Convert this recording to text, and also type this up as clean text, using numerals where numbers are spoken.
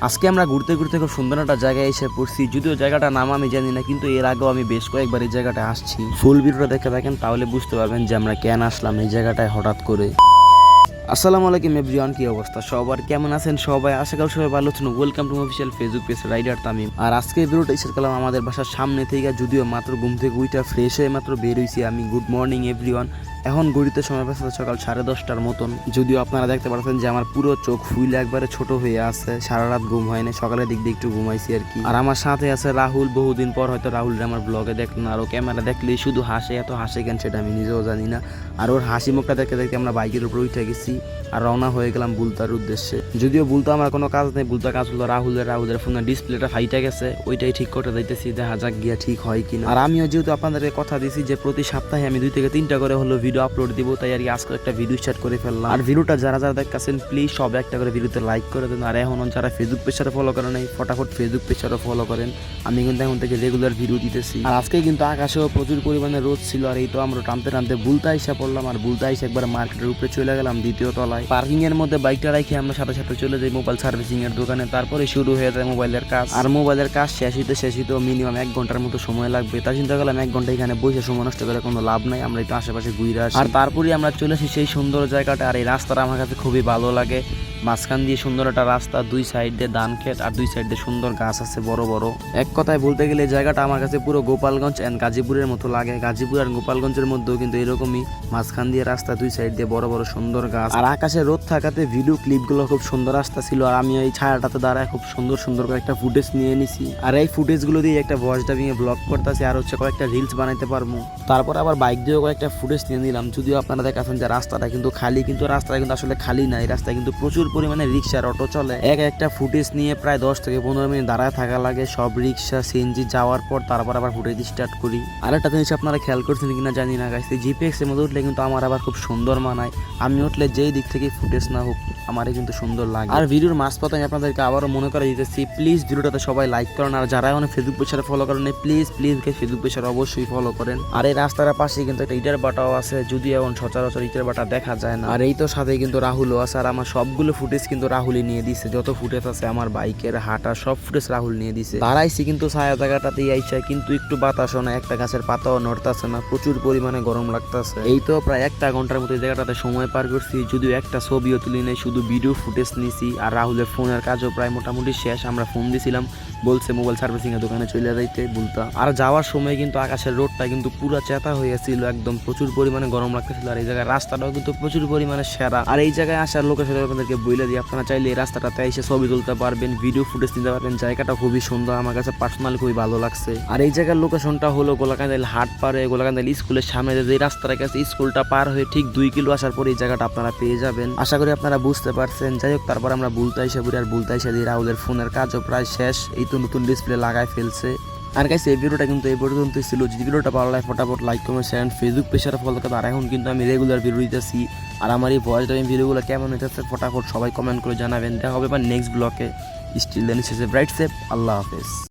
আজকে আমরা ঘুরতে ঘুরতে খুব সুন্দর একটা জায়গায় এসে পড়ছি, যদিও জায়গাটার নাম আমি জানি না, কিন্তু এর আগেও আমি বেশ কয়েকবার এই জায়গাটা আসছি। ফুল ভিডিওটা দেখে থাকেন তাহলে বুঝতে পারবেন যে আমরা কেন আসলাম এই জায়গাটায় হঠাৎ করে। আসসালামু আলাইকুম এভরিওয়ান, কি অবস্থা সবার, কেমন আছেন সবাই? আশা করি সবাই ভালো আছেন। Welcome to official Facebook page rider Tamim. আর আজকে ভিডিওটা স্টার্ট করলাম আমাদের বাসার সামনে থেকে, যদিও মাত্র ঘুম থেকে উইটা ফ্রেশ হয়ে মাত্র বের হয়েছি আমি। Good morning everyone. এখন ঘড়িতে সময় পাচ্ছে সকাল 10:30টার মতন। যদিও আপনারা দেখতে পাচ্ছেন যে আমার পুরো চোখ ফুলে একবারে ছোট হয়ে আছে, সারা রাত ঘুম হয়নি, সকালের দিক দিয়ে একটু ঘুমাইছি আর কি। আর আমার সাথে আছে রাহুল। বহুদিন পর হয়তো রাহুল আমার ব্লগে দেখলেন, আর ও ক্যামেরা দেখলেই শুধু হাসে, এত হাসে কেন সেটা আমি নিজেও জানি না। আর ওর হাসি মুখটা দেখতে দেখতে আমরা বাইকের উপর উঠে গেছি আর রওনা হয়ে গেলাম বুলতার উদ্দেশ্যে। যদিও বুলতা আমার কোনো কাজ নেই, বুলতা কাজ হলো রাহুলের ফোনের ডিসপ্লেটা ফাইটে গেছে, ওইটাই ঠিক করতে যাইতেছি, দেখা যাক গিয়া ঠিক হয় কিনা। আর আমিও যেহেতু আপনাদেরকে কথা দিছি যে প্রতি সপ্তাহে আমি 2 থেকে 3টা করে হলো ভিডিও আপলোড দিব, তাই আর কি আজকে একটা ভিডিও স্টার্ট করে ফেললাম। আর ভিডিওটা যারা যারা দেখতেছেন প্লিজ সব একটা করে ভিডিওতে লাইক করে দেন। আর এখন যারা ফেসবুক পেজটা ফলো করেন নাই, ফটাফট ফেসবুক পেজটা ফলো করেন। আমি কিন্তু এখন থেকে রেগুলার ভিডিও দিতেছি। আর আজকে কিন্তু আকাশেও প্রচুর পরিমাণে রোদ ছিল, আর এই তো আমরা টানতে টানতে বুলতা এসে পড়লাম। আর বুলতা এসে একবার মার্কেটের উপরে চলে গেলাম 2য় তলায়। পার্কিং এর মধ্যে বাইকটা রেখে আমরা সাথে সাথে চলে যাই মোবাইল সার্ভিসিং এর দোকানে। তারপরে শুরু হয়ে যায় মোবাইলের কাজ। আর মোবাইলের কাজ শেষ হইতে মিনিমাম 1 ঘন্টার মতো সময় লাগবে। তাই চিন্তা করলাম 1 ঘন্টা এখানে বসে সময় নষ্ট করে কোনো লাভ নাই, আমরা একটু আশেপাশে ঘুরে আসি। আর তারপরে আমরা চলে আসি সেই সুন্দর জায়গাটা। আর এই রাস্তাটা আমার কাছে খুবই ভালো লাগে, মাঝখান দিয়ে সুন্দর একটা রাস্তা, 2 সাইড দিয়ে ধান ক্ষেত আর 2 সাইড দিয়ে সুন্দর গাছ আছে বড় বড়। এক কথায় বলতে গেলে এই জায়গাটা আমার কাছে পুরো গোপালগঞ্জ এন্ড গাজীপুরের মতো লাগে। গাজীপুর আর গোপালগঞ্জের মধ্যেও কিন্তু এরকমই মাঝখান দিয়ে রাস্তা, 2 সাইড দিয়ে বড় বড় সুন্দর গাছ। আর আকাশে রোদ থাকাতে ভিডিও ক্লিপগুলো খুব সুন্দর আসতেছিল। আর আমি এই ছায়াটাতে দাঁড়ায় খুব সুন্দর সুন্দর করে একটা ফুটেজ নিয়ে নিছি। আর এই ফুটেজগুলো দিয়ে একটা ভয়েস ডাবিং এ ব্লগ করতেছি, আর হচ্ছে কয়েকটা রিলস বানাইতে পারবো। তারপর আবার বাইক দিয়েও কয়েকটা ফুটেজ নিয়ে নিলাম। যদিও আপনারা দেখাচ্ছেন যে রাস্তাটা কিন্তু খালি, কিন্তু রাস্তাটা কিন্তু আসলে খালি না, এই রাস্তায় কিন্তু প্রচুর পরিমাণে রিক্সা আর অটো চলে। একটা ফুটেজ নিয়ে প্রায় 10 থেকে 15 মিনিট দাঁড়ায় থাকা লাগে সব রিক্সা সিএনজি যাওয়ার পর। তারপর আবার ফুটেজ স্টার্ট করি। আর একটা জিনিস আপনারা খেয়াল করছেন কিনা জানি না গাইস, জিপিএক্স এর মধ্যে উঠলে কিন্তু আমার আবার খুব সুন্দর মানায়। আমি উঠলে যেই দিক থেকে ফুটেজ না হোক আমারই কিন্তু সুন্দর লাগে। আর ভিডিওর মাঝপথে আমি আপনাদেরকে আবারও মনে করে দিতেছি, প্লিজ ভিডিওটাতে সবাই লাইক করেন। আর যারা এখন ফেসবুক পেজটা ফলো করেন প্লিজ ফেসবুক পেজটা অবশ্যই ফলো করেন। আর এই রাস্তার পাশে কিন্তু একটা ইটের বাটাও আছে, যদিও এখন সচরাচর ইটের বাটা দেখা যায় না। আর এই তো সাথে কিন্তু রাহুলও আছে। আর আমার সবগুলো ফুটেজ কিন্তু রাহুলই নিয়ে দিছে, যত ফুটেজ আছে আমার বাইকের হাঁটা সব ফুটেজ রাহুল নিয়ে দিছে। দাঁড়াইছি কিন্তু ছায়া জায়গাটাতেই আইসা, কিন্তু একটু বাতাসও না, একটা গাছের পাতাও নড়তাছে না, প্রচুর পরিমাণে গরম লাগতেছে। এই তো প্রায় 1টা ঘন্টার মতো এই জায়গাটাতে সময় পার করছি, যদিও একটা ছবিও তুলি নাই, শুধু ভিডিও ফুটেজ নিছি। আর রাহুলের ফোনের কাজও প্রায় মোটামুটি শেষ, আমরা ফোন দিছিলাম, বলছে মোবাইল সার্ভিসিং এর দোকানে চলে যাইতে বলতা। আর যাওয়ার সময় কিন্তু আকাশের রোডটা কিন্তু পুরো চেতা হয়েছিল, একদম প্রচুর পরিমাণে গরম লাগতেছিল। আর এই জায়গায় রাস্তাটাও কিন্তু প্রচুর পরিমাণে সেরা। আর এই জায়গায় আসার লোকের সাথে আপনাদেরকে বলে দিই, আপনারা চাইলে এই রাস্তাটাতে এসে ছবি তুলতে পারবেন, ভিডিও ফুটেজ নিতে পারবেন। জায়গাটা খুবই সুন্দর, আমার কাছে পার্সোনালি খুবই ভালো লাগছে। আর এই জায়গার লোকেশনটা হলো গোলাকান্দাইল হাট পারে, গোলাকান্দাইল স্কুলের সামনে যে রাস্তাটা গেছে, স্কুলটা পার হয়ে ঠিক 2 কিলো আসার পরে এই জায়গাটা আপনারা পেয়ে যাবেন। আশা করি আপনারা বুঝতে পারছেন। যাই হোক, তারপর আমরা বুলতা এসে ঘুরে, আর বুলতা এসে দিয়ে রাহুলের ফোনের কাজও প্রায় শেষ, এই তো নতুন ডিসপ্লে লাগাই ফেলছে। আর গাইস এই ভিডিওটা কিন্তু এই পর্যন্তই ছিল। যদি ভিডিওটা ভালো লাগে ফটাফট লাইক কমেন্ট শেয়ার, ফেসবুক পেজটা ফলো করতে। আর এখন কিন্তু আমি রেগুলার ভিডিও দিতেছি, আর আমার এই ভয়েস ডাবিং ভিডিওগুলো কেমন হইতেছে ফটাফট সবাই কমেন্ট করে জানাবেন। দেখা হবে বা নেক্সট ব্লগে। স্টিল দেন ব্রাইট সেফ, আল্লাহ হাফেজ।